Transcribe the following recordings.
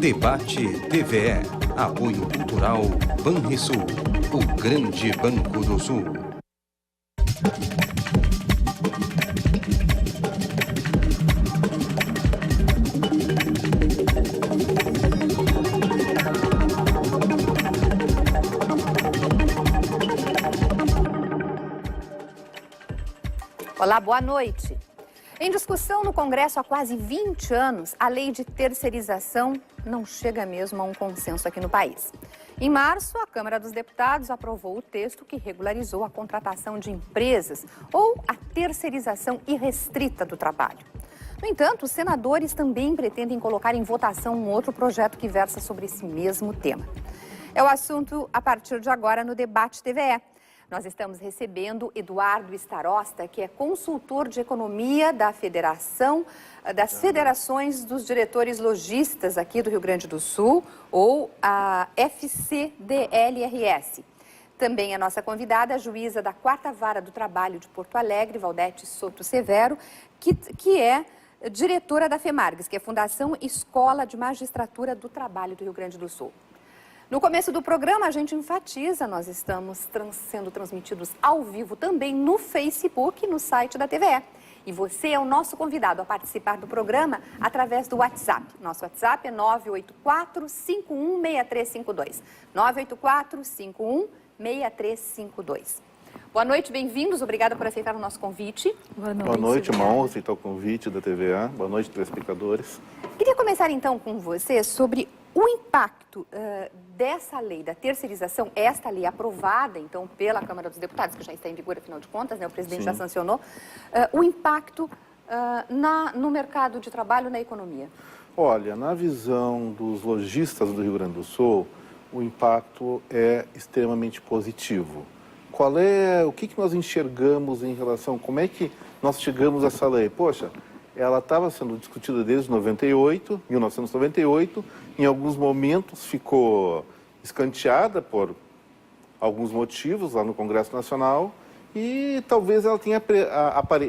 Debate TVE. Apoio Cultural Banrisul, o grande Banco do Sul. Olá, boa noite. Em discussão no Congresso há quase 20 anos, a lei de terceirização não chega mesmo a um consenso aqui no país. Em março, a Câmara dos Deputados aprovou o texto que regularizou a contratação de empresas ou a terceirização irrestrita do trabalho. No entanto, os senadores também pretendem colocar em votação um outro projeto que versa sobre esse mesmo tema. É o assunto a partir de agora no Debate TVE. Nós estamos recebendo Eduardo Starosta, que é consultor de economia da Federação das Federações dos Diretores Logistas aqui do Rio Grande do Sul, ou a FCDLRS. Também a nossa convidada, a juíza da 4ª Vara do Trabalho de Porto Alegre, Valdete Soto Severo, que é diretora da FEMARGS, que é Fundação Escola de Magistratura do Trabalho do Rio Grande do Sul. No começo do programa, a gente enfatiza, nós estamos sendo transmitidos ao vivo também no Facebook e no site da TVE. E você é o nosso convidado a participar do programa através do WhatsApp. Nosso WhatsApp é 984-516352. 984-516352. Boa noite, bem-vindos. Obrigada por aceitar o nosso convite. Boa noite, uma honra aceitar o convite da TVA. Boa noite, telespectadores. Queria começar então com você sobre o impacto dessa lei da terceirização, esta lei aprovada, então, pela Câmara dos Deputados, que já está em vigor, afinal de contas, né, o presidente já sancionou, o impacto no mercado de trabalho, na economia. Olha, na visão dos lojistas do Rio Grande do Sul, o impacto é extremamente positivo. O que nós enxergamos em relação, como é que nós chegamos a essa lei? Poxa, ela estava sendo discutida desde 1998, em alguns momentos ficou escanteada por alguns motivos lá no Congresso Nacional e talvez ela tenha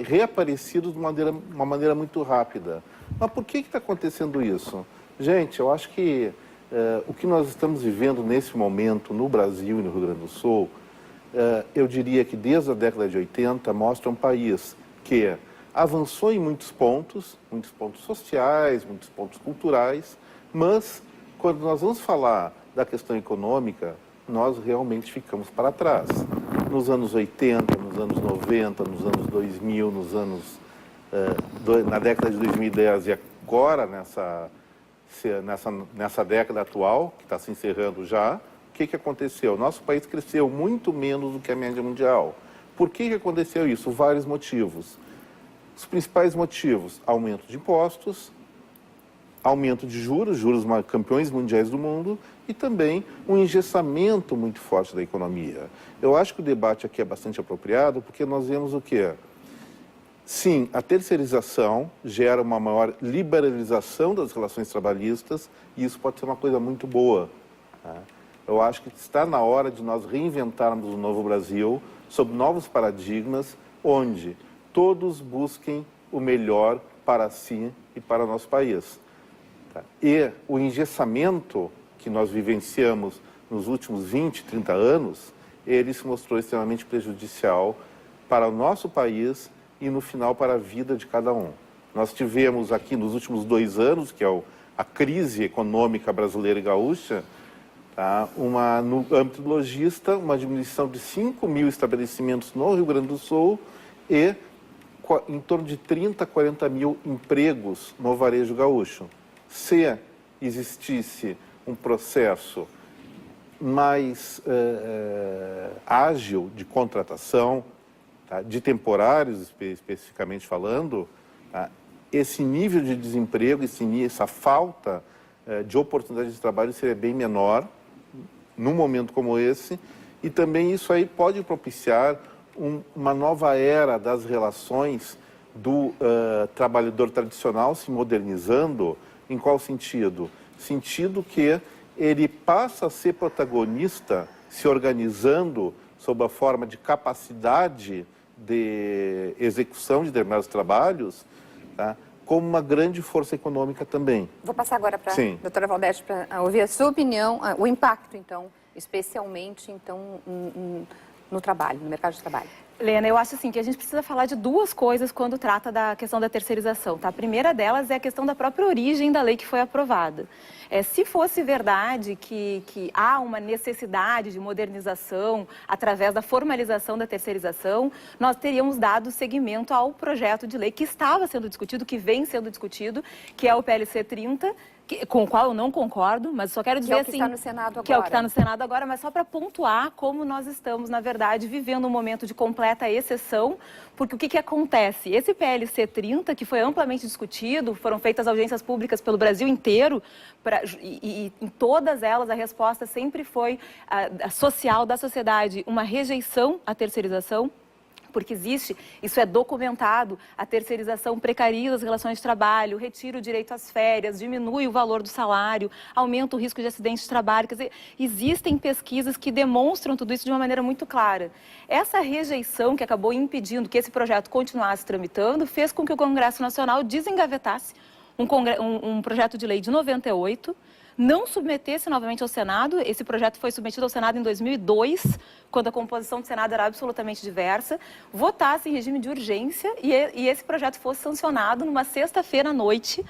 reaparecido de uma maneira muito rápida. Mas por que está acontecendo isso? Gente, eu acho que o que nós estamos vivendo nesse momento no Brasil e no Rio Grande do Sul, eu diria que desde a década de 80 mostra um país que avançou em muitos pontos sociais, muitos pontos culturais, mas quando nós vamos falar da questão econômica, nós realmente ficamos para trás. Nos anos 80, nos anos 90, nos anos 2000, na década de 2010 e agora nessa década atual, que está se encerrando já, o que aconteceu? Nosso país cresceu muito menos do que a média mundial. Por que aconteceu isso? Vários motivos. Os principais motivos: aumento de impostos, aumento de juros campeões mundiais do mundo, e também um engessamento muito forte da economia. Eu acho que o debate aqui é bastante apropriado, porque nós vemos o quê? Sim, a terceirização gera uma maior liberalização das relações trabalhistas, e isso pode ser uma coisa muito boa, né? Eu acho que está na hora de nós reinventarmos o novo Brasil sob novos paradigmas, onde todos busquem o melhor para si e para o nosso país. E o engessamento que nós vivenciamos nos últimos 20, 30 anos, ele se mostrou extremamente prejudicial para o nosso país e, no final, para a vida de cada um. Nós tivemos aqui nos últimos 2 anos, que é a crise econômica brasileira e gaúcha, no âmbito logista, uma diminuição de 5 mil estabelecimentos no Rio Grande do Sul e em torno de 30, 40 mil empregos no varejo gaúcho. Se existisse um processo mais ágil de contratação, de temporários especificamente falando, esse nível de desemprego, essa falta de oportunidade de trabalho seria bem menor num momento como esse, e também isso aí pode propiciar uma nova era das relações do trabalhador tradicional se modernizando. Em qual sentido? Sentido que ele passa a ser protagonista se organizando sob a forma de capacidade de execução de determinados trabalhos, como uma grande força econômica também. Vou passar agora para a Sim. doutora Valdete para ouvir a sua opinião, o impacto, então, especialmente então, no trabalho, no mercado de trabalho. Lena, eu acho assim que a gente precisa falar de duas coisas quando trata da questão da terceirização, tá? A primeira delas é a questão da própria origem da lei que foi aprovada. Se fosse verdade que há uma necessidade de modernização através da formalização da terceirização, nós teríamos dado seguimento ao projeto de lei que estava sendo discutido, que vem sendo discutido, que é o PLC 30, com o qual eu não concordo, mas só quero dizer assim... Que é o que está no Senado agora. Que é o que está no Senado agora, mas só para pontuar como nós estamos, na verdade, vivendo um momento de completa exceção, porque o que acontece? Esse PLC 30, que foi amplamente discutido, foram feitas audiências públicas pelo Brasil inteiro, e em todas elas a resposta sempre foi social da sociedade, uma rejeição à terceirização, porque existe, isso é documentado, a terceirização precariza as relações de trabalho, retira o direito às férias, diminui o valor do salário, aumenta o risco de acidente de trabalho. Quer dizer, existem pesquisas que demonstram tudo isso de uma maneira muito clara. Essa rejeição que acabou impedindo que esse projeto continuasse tramitando fez com que o Congresso Nacional desengavetasse um projeto de lei de 98, não submetesse novamente ao Senado. Esse projeto foi submetido ao Senado em 2002, quando a composição do Senado era absolutamente diversa, votasse em regime de urgência e esse projeto fosse sancionado numa sexta-feira à noite,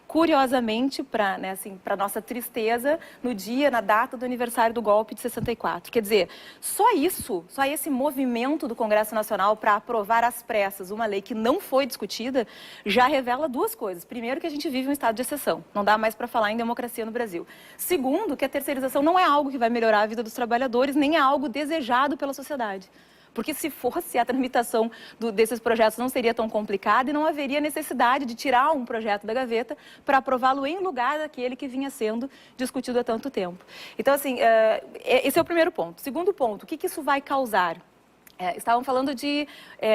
curiosamente, para nossa tristeza, na data do aniversário do golpe de 64. Quer dizer, só esse movimento do Congresso Nacional para aprovar às pressas uma lei que não foi discutida, já revela duas coisas. Primeiro, que a gente vive um estado de exceção. Não dá mais para falar em democracia no Brasil. Segundo, que a terceirização não é algo que vai melhorar a vida dos trabalhadores, nem é algo desejado pela sociedade. Porque se fosse, a tramitação desses projetos não seria tão complicada e não haveria necessidade de tirar um projeto da gaveta para aprová-lo em lugar daquele que vinha sendo discutido há tanto tempo. Então, assim, esse é o primeiro ponto. Segundo ponto, o que isso vai causar? Estavam falando de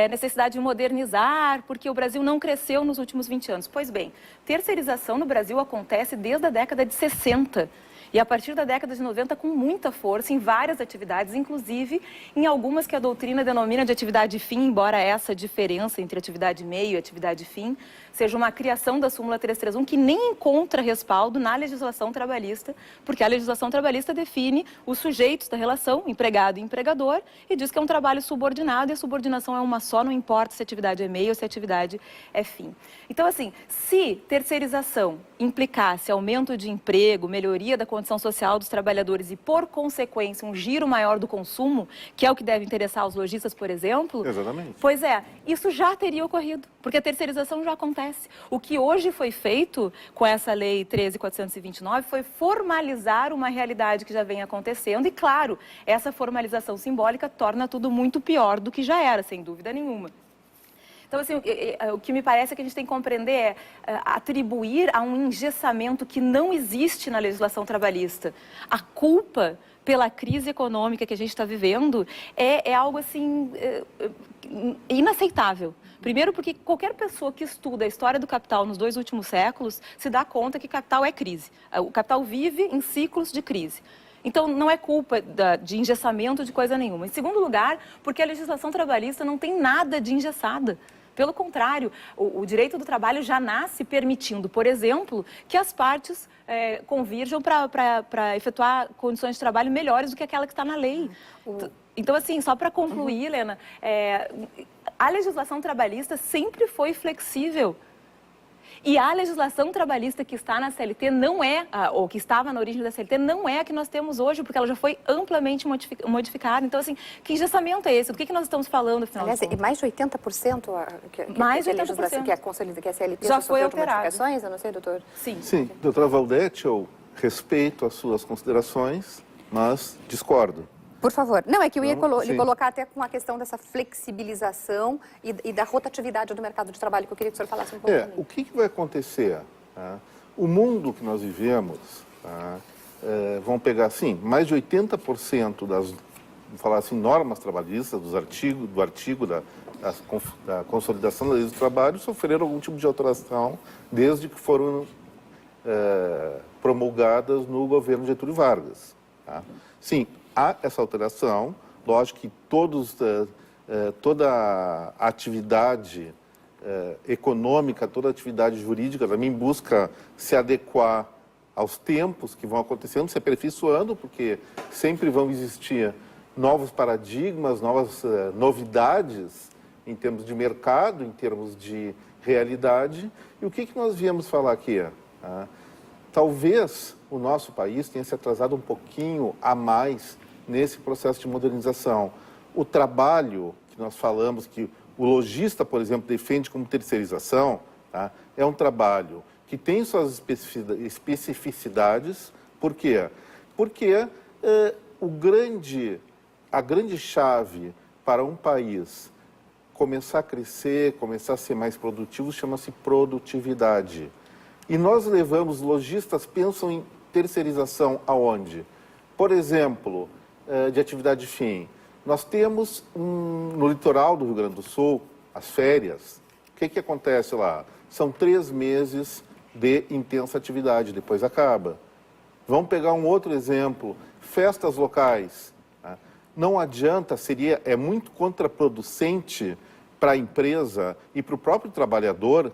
necessidade de modernizar, porque o Brasil não cresceu nos últimos 20 anos. Pois bem, terceirização no Brasil acontece desde a década de 60. E a partir da década de 90, com muita força, em várias atividades, inclusive em algumas que a doutrina denomina de atividade fim, embora essa diferença entre atividade meio e atividade fim seja uma criação da súmula 331 que nem encontra respaldo na legislação trabalhista, porque a legislação trabalhista define os sujeitos da relação, empregado e empregador, e diz que é um trabalho subordinado e a subordinação é uma só, não importa se a atividade é meio ou se a atividade é fim. Então, assim, se terceirização implicasse aumento de emprego, melhoria da condição social dos trabalhadores e, por consequência, um giro maior do consumo, que é o que deve interessar os lojistas, por exemplo... Exatamente. Pois é, isso já teria ocorrido, porque a terceirização já acontece. O que hoje foi feito com essa lei 13.429 foi formalizar uma realidade que já vem acontecendo e, claro, essa formalização simbólica torna tudo muito pior do que já era, sem dúvida nenhuma. Então, assim, o que me parece que a gente tem que compreender é atribuir a um engessamento que não existe na legislação trabalhista a culpa pela crise econômica que a gente está vivendo é algo, assim, inaceitável. Primeiro porque qualquer pessoa que estuda a história do capital nos 2 últimos séculos se dá conta que capital é crise. O capital vive em ciclos de crise. Então, não é culpa de engessamento de coisa nenhuma. Em segundo lugar, porque a legislação trabalhista não tem nada de engessada. Pelo contrário, o direito do trabalho já nasce permitindo, por exemplo, que as partes convirjam para efetuar condições de trabalho melhores do que aquela que está na lei. Então, assim, só para concluir, Helena, a legislação trabalhista sempre foi flexível. E a legislação trabalhista que está na CLT não é, ou que estava na origem da CLT, não é a que nós temos hoje, porque ela já foi amplamente modificada. Então, assim, que engessamento é esse? Do que nós estamos falando, afinal de contas? E mais de 80% mais de 80%. A legislação que a CLT já foi alterada. Modificações, eu não sei, doutor? Sim. Sim, doutora Valdete, eu respeito as suas considerações, mas discordo. Por favor. Não, é que eu ia lhe colocar até com a questão dessa flexibilização e da rotatividade do mercado de trabalho, que eu queria que o senhor falasse um pouco. O que vai acontecer? Tá? O mundo que nós vivemos, tá? Vão pegar, assim, mais de 80% das, vamos falar assim, normas trabalhistas, do artigo da consolidação da lei do trabalho, sofreram algum tipo de alteração desde que foram promulgadas no governo Getúlio Vargas. Tá? Sim, há essa alteração, lógico que toda a atividade econômica, toda atividade jurídica também busca se adequar aos tempos que vão acontecendo, se aperfeiçoando, porque sempre vão existir novos paradigmas, novas novidades em termos de mercado, em termos de realidade. E o que nós viemos falar aqui? Talvez o nosso país tenha se atrasado um pouquinho a mais nesse processo de modernização. O trabalho que nós falamos, que o lojista, por exemplo, defende como terceirização, é um trabalho que tem suas especificidades. Por quê? Porque a grande chave para um país começar a crescer, começar a ser mais produtivo, chama-se produtividade. E nós lojistas pensam em terceirização aonde? Por exemplo, de atividade fim. Nós temos no litoral do Rio Grande do Sul, as férias. O que acontece lá? São 3 meses de intensa atividade, depois acaba. Vamos pegar um outro exemplo, festas locais. Não adianta, é muito contraproducente para a empresa e para o próprio trabalhador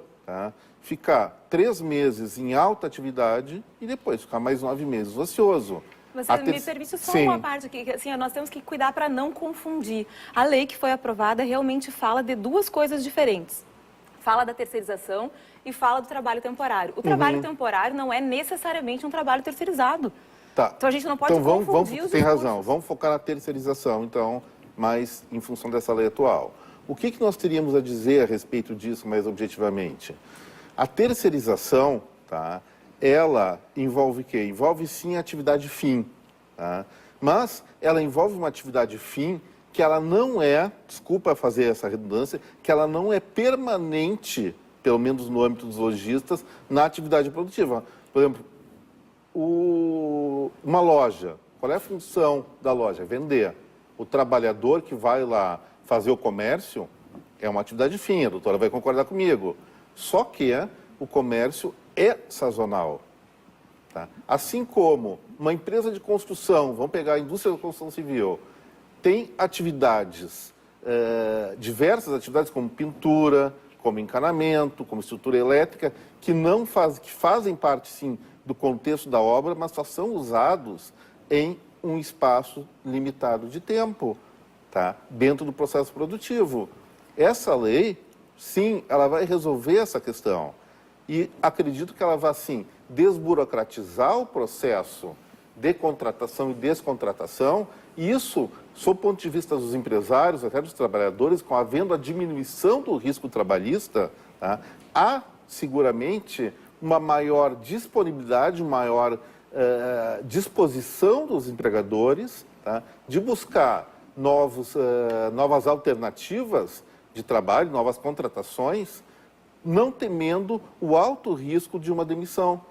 ficar 3 meses em alta atividade e depois ficar mais 9 meses ocioso. Você me permite só uma parte aqui, que assim, nós temos que cuidar para não confundir. A lei que foi aprovada realmente fala de 2 coisas diferentes. Fala da terceirização e fala do trabalho temporário. O trabalho temporário não é necessariamente um trabalho terceirizado. Tá. Então a gente não pode confundir os Tem razão, vamos focar na terceirização, então, mais em função dessa lei atual. O que nós teríamos a dizer a respeito disso mais objetivamente? A terceirização, ela envolve o quê? Envolve sim a atividade fim, mas ela envolve uma atividade fim que ela não é, desculpa fazer essa redundância, que ela não é permanente, pelo menos no âmbito dos lojistas, na atividade produtiva. Por exemplo, uma loja, qual é a função da loja? Vender. O trabalhador que vai lá fazer o comércio é uma atividade fim, a doutora vai concordar comigo. Só que o comércio é sazonal. Assim como uma empresa de construção, vamos pegar a indústria da construção civil, tem atividades, diversas atividades como pintura, como encanamento, como estrutura elétrica, que fazem parte, sim, do contexto da obra, mas só são usados em um espaço limitado de tempo, dentro do processo produtivo. Essa lei, sim, ela vai resolver essa questão. E acredito que ela vai, sim, desburocratizar o processo de contratação e descontratação. E isso, sob o ponto de vista dos empresários, até dos trabalhadores, havendo a diminuição do risco trabalhista, há seguramente uma maior disponibilidade, maior disposição dos empregadores de buscar novas alternativas de trabalho, novas contratações, não temendo o alto risco de uma demissão.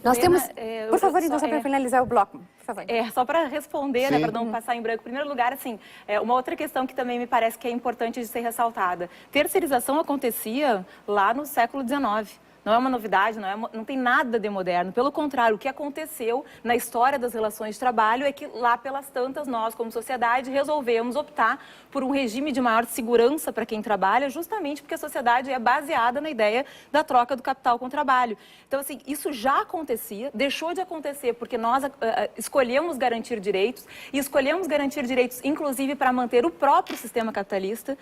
Nós temos... Por favor, então, só para finalizar o bloco. Por favor. Só para responder, para não passar em branco. Em primeiro lugar, assim, uma outra questão que também me parece que é importante de ser ressaltada. Terceirização acontecia lá no século XIX. Não é uma novidade, não tem nada de moderno. Pelo contrário, o que aconteceu na história das relações de trabalho é que lá pelas tantas nós, como sociedade, resolvemos optar por um regime de maior segurança para quem trabalha, justamente porque a sociedade é baseada na ideia da troca do capital com o trabalho. Então, assim, isso já acontecia, deixou de acontecer porque nós escolhemos garantir direitos, e escolhemos garantir direitos, inclusive, para manter o próprio sistema capitalista.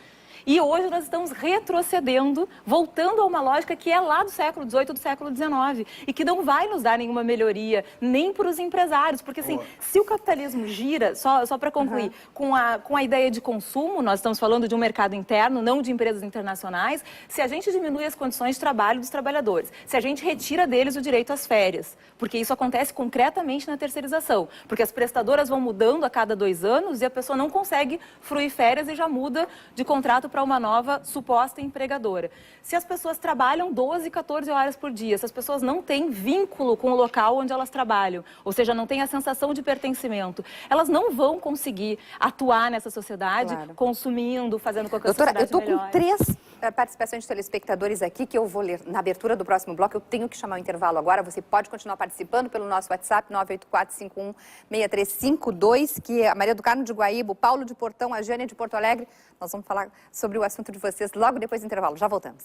E hoje nós estamos retrocedendo, voltando a uma lógica que é lá do século XVIII, do século XIX, e que não vai nos dar nenhuma melhoria, nem para os empresários, porque assim, se o capitalismo gira, só para concluir, com a ideia de consumo, nós estamos falando de um mercado interno, não de empresas internacionais, se a gente diminui as condições de trabalho dos trabalhadores, se a gente retira deles o direito às férias, porque isso acontece concretamente na terceirização, porque as prestadoras vão mudando a cada 2 anos e a pessoa não consegue fruir férias e já muda de contrato para uma nova suposta empregadora. Se as pessoas trabalham 12, 14 horas por dia, se as pessoas não têm vínculo com o local onde elas trabalham, ou seja, não têm a sensação de pertencimento, elas não vão conseguir atuar nessa sociedade, consumindo, fazendo com que a sociedade melhore. Doutora, eu estou com participação de telespectadores aqui, que eu vou ler na abertura do próximo bloco. Eu tenho que chamar o intervalo agora. Você pode continuar participando pelo nosso WhatsApp, 984-51-6352, que é a Maria do Carmo de Guaíba, o Paulo de Portão, a Jânia de Porto Alegre. Nós vamos falar sobre o assunto de vocês logo depois do intervalo. Já voltamos.